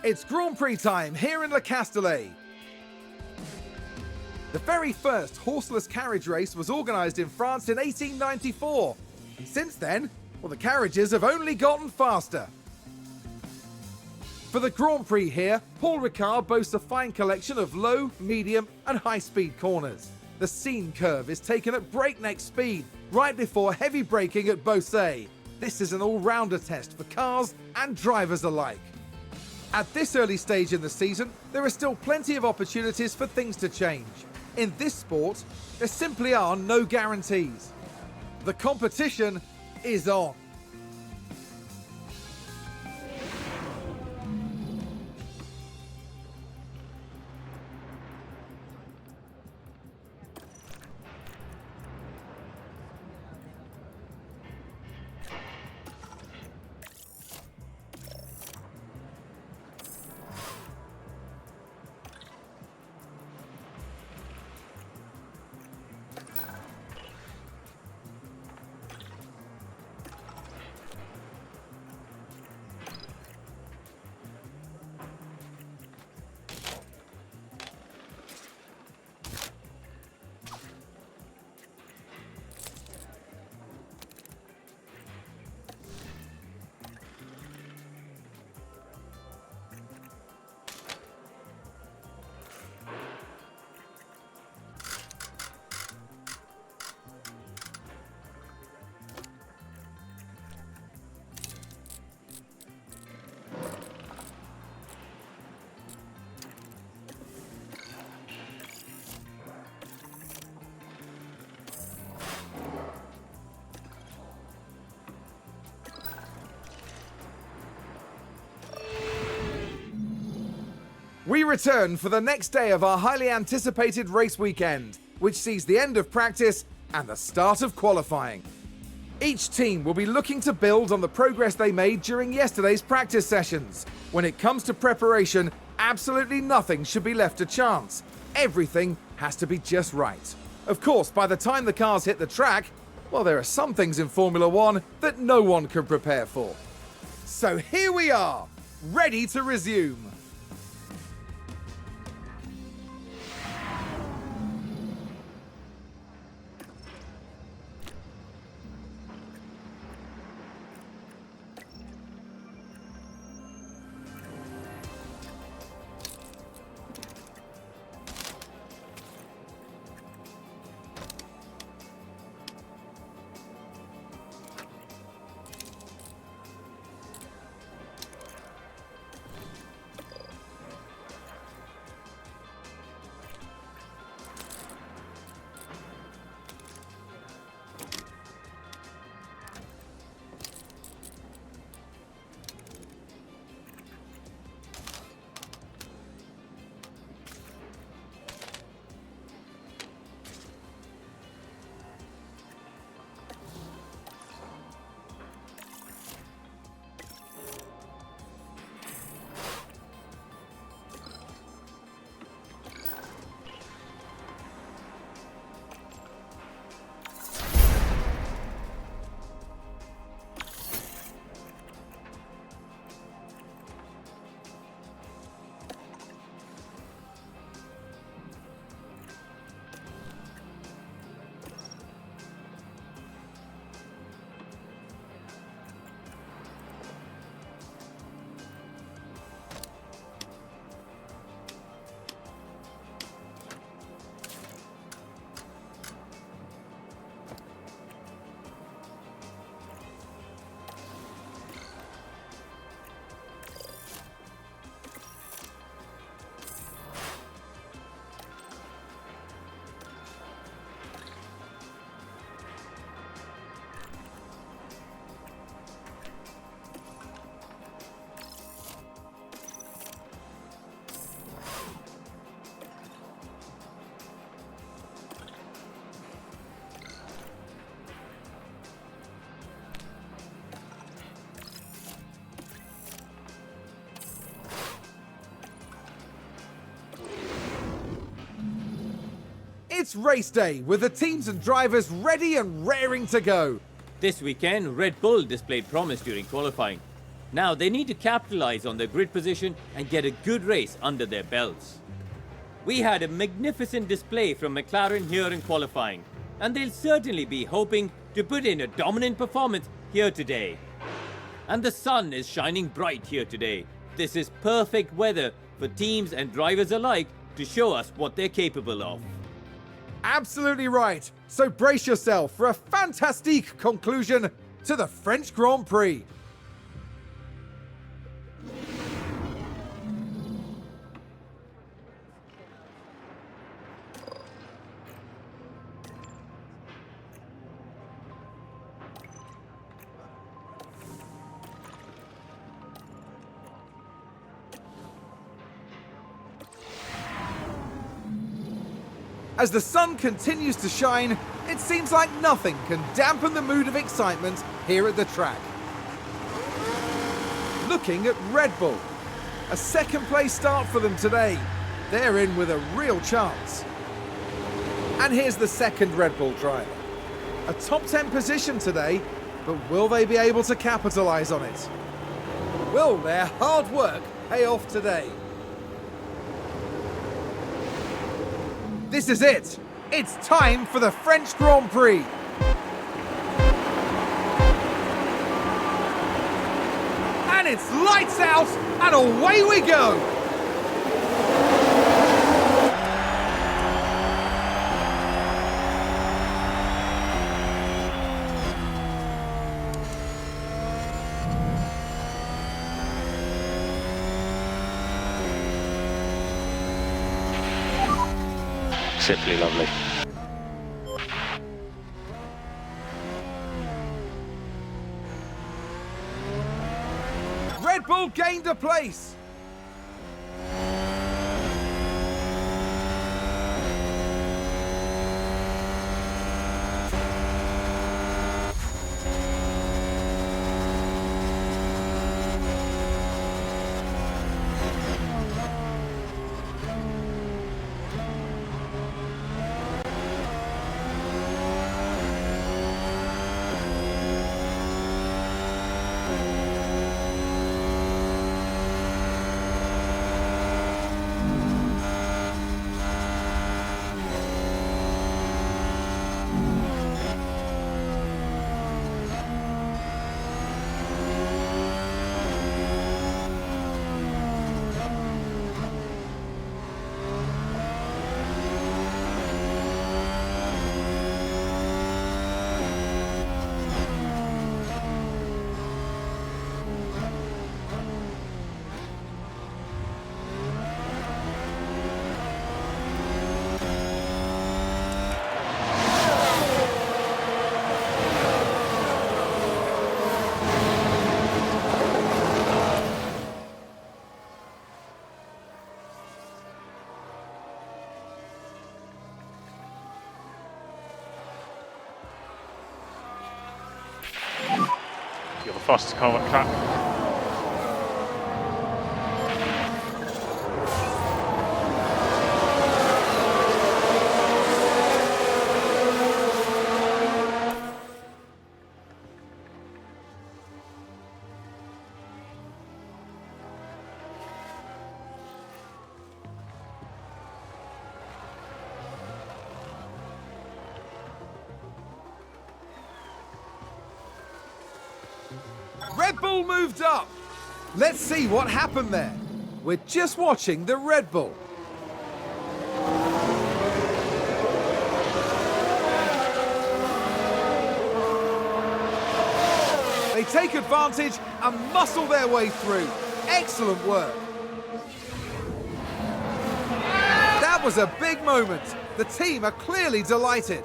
It's Grand Prix time here in Le Castellet. The very first horseless carriage race was organised in France in 1894. And since then, well, the carriages have only gotten faster. For the Grand Prix here, Paul Ricard boasts a fine collection of low, medium and high-speed corners. The scene curve is taken at breakneck speed, right before heavy braking at Beausset. This is an all-rounder test for cars and drivers alike. At this early stage in the season, there are still plenty of opportunities for things to change. In this sport, there simply are no guarantees. The competition is on. We return for the next day of our highly anticipated race weekend, which sees the end of practice and the start of qualifying. Each team will be looking to build on the progress they made during yesterday's practice sessions. When it comes to preparation, absolutely nothing should be left to chance. Everything has to be just right. Of course, by the time the cars hit the track, well, there are some things in Formula One that no one can prepare for. So here we are, ready to resume. It's race day with the teams and drivers ready and raring to go. This weekend, Red Bull displayed promise during qualifying. Now they need to capitalize on their grid position and get a good race under their belts. We had a magnificent display from McLaren here in qualifying, and they'll certainly be hoping to put in a dominant performance here today. And the sun is shining bright here today. This is perfect weather for teams and drivers alike to show us what they're capable of. Absolutely right. So brace yourself for a fantastique conclusion to the French Grand Prix. As the sun continues to shine, it seems like nothing can dampen the mood of excitement here at the track. Looking at Red Bull, a second place start for them today. They're in with a real chance. And here's the second Red Bull driver. A top 10 position today, but will they be able to capitalize on it? Will their hard work pay off today? This is it. It's time for the French Grand Prix. And it's lights out and away we go. Simply lovely. Red Bull gained a place. You're the fastest car on track. Red Bull moved up. Let's see what happened there. We're just watching the Red Bull. They take advantage and muscle their way through. Excellent work. That was a big moment. The team are clearly delighted.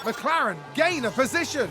McLaren gain a position.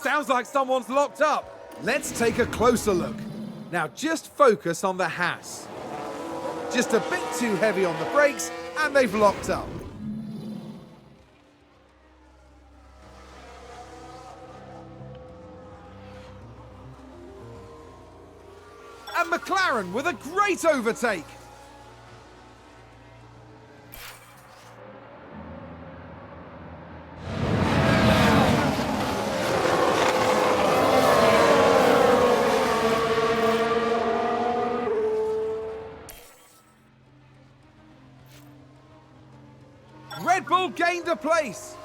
Sounds like someone's locked up. Let's take a closer look. Now just focus on the Haas. Just a bit too heavy on the brakes and they've locked up. And McLaren with a great overtake. Red Bull gained a place.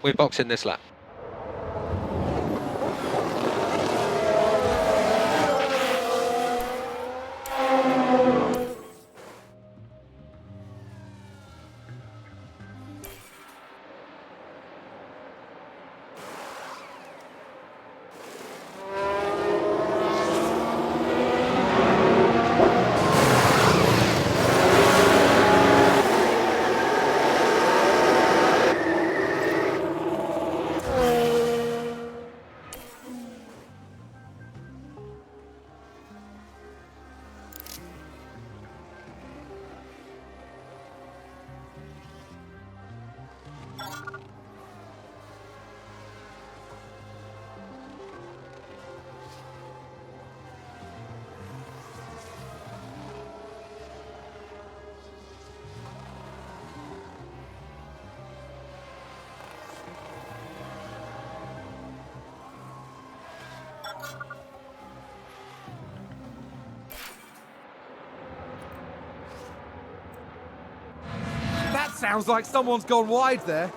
We're boxing this lap. That sounds like someone's gone wide there.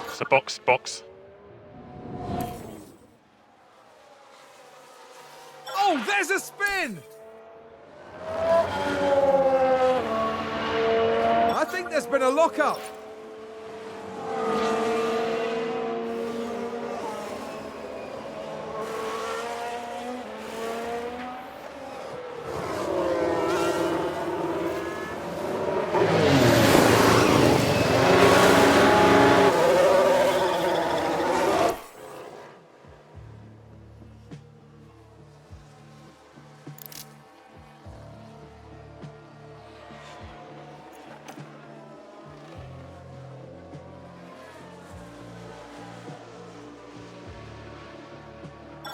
It's a box. Oh, there's a spin! I think there's been a lock-up.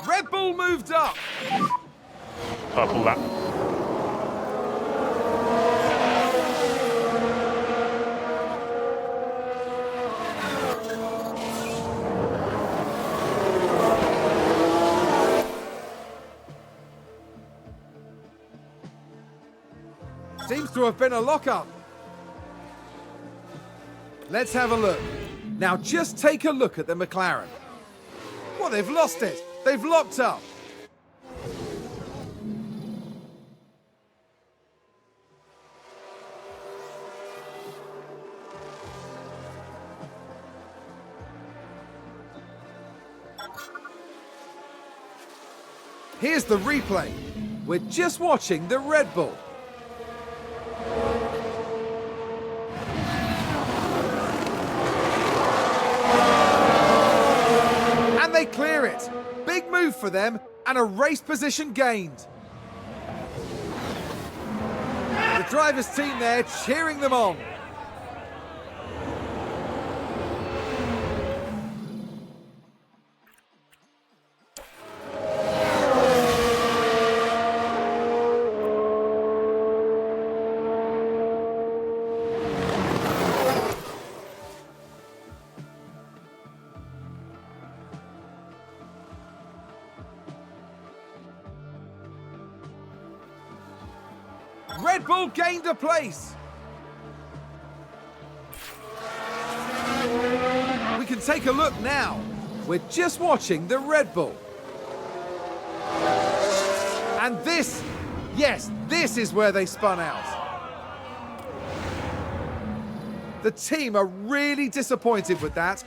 Red Bull moved up. Purple lap. Seems to have been a lock-up. Let's have a look. Now just take a look at the McLaren. Well, they've lost it. They've locked up. Here's the replay. We're just watching the Red Bull. And they clear it. Big move for them and a race position gained. The driver's team there cheering them on. Red Bull gained a place. We can take a look now. We're just watching the Red Bull. And this, yes, this is where they spun out. The team are really disappointed with that.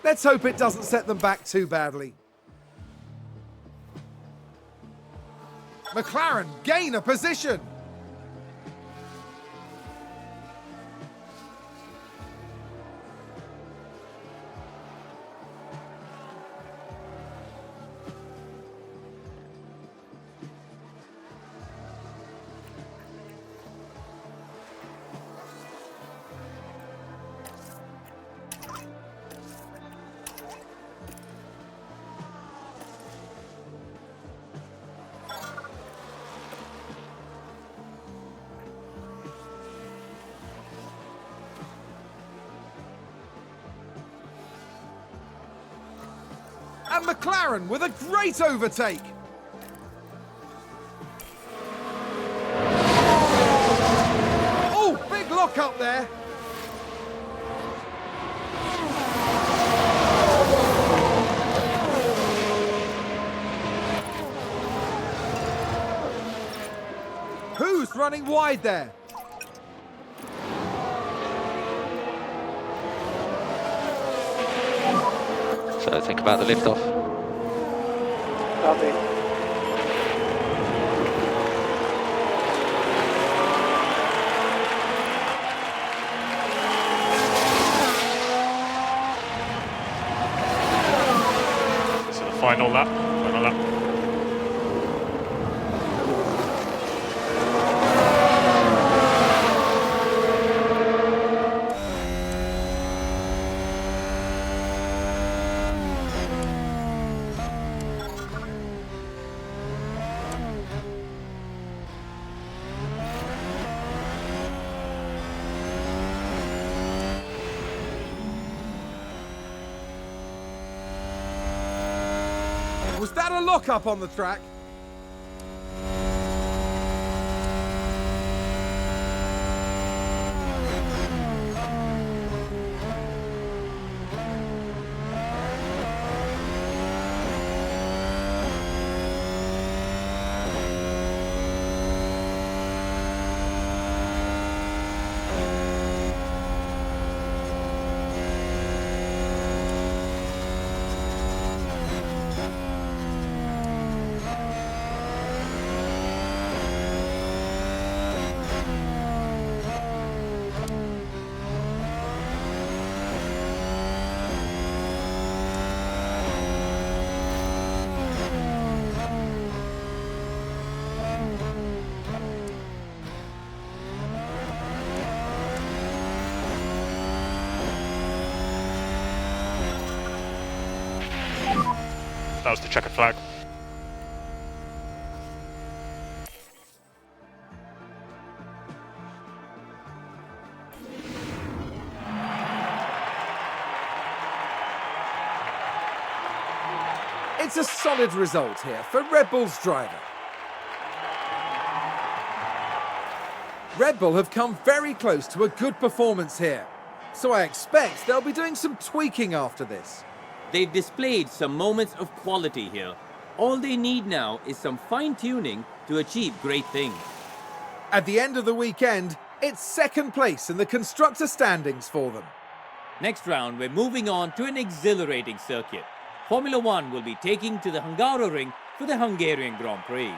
Let's hope it doesn't set them back too badly. McLaren gain a position. And McLaren with a great overtake. Oh, big lock up there. Who's running wide there? So think about the lift off. Copy. This is the final lap. Final lap. Was that a lock-up on the track? That was the checkered flag. It's a solid result here for Red Bull's driver. Red Bull have come very close to a good performance here, so I expect they'll be doing some tweaking after this. They've displayed some moments of quality here. All they need now is some fine-tuning to achieve great things. At the end of the weekend, it's second place in the constructor standings for them. Next round, we're moving on to an exhilarating circuit. Formula One will be taking to the Hungaroring for the Hungarian Grand Prix.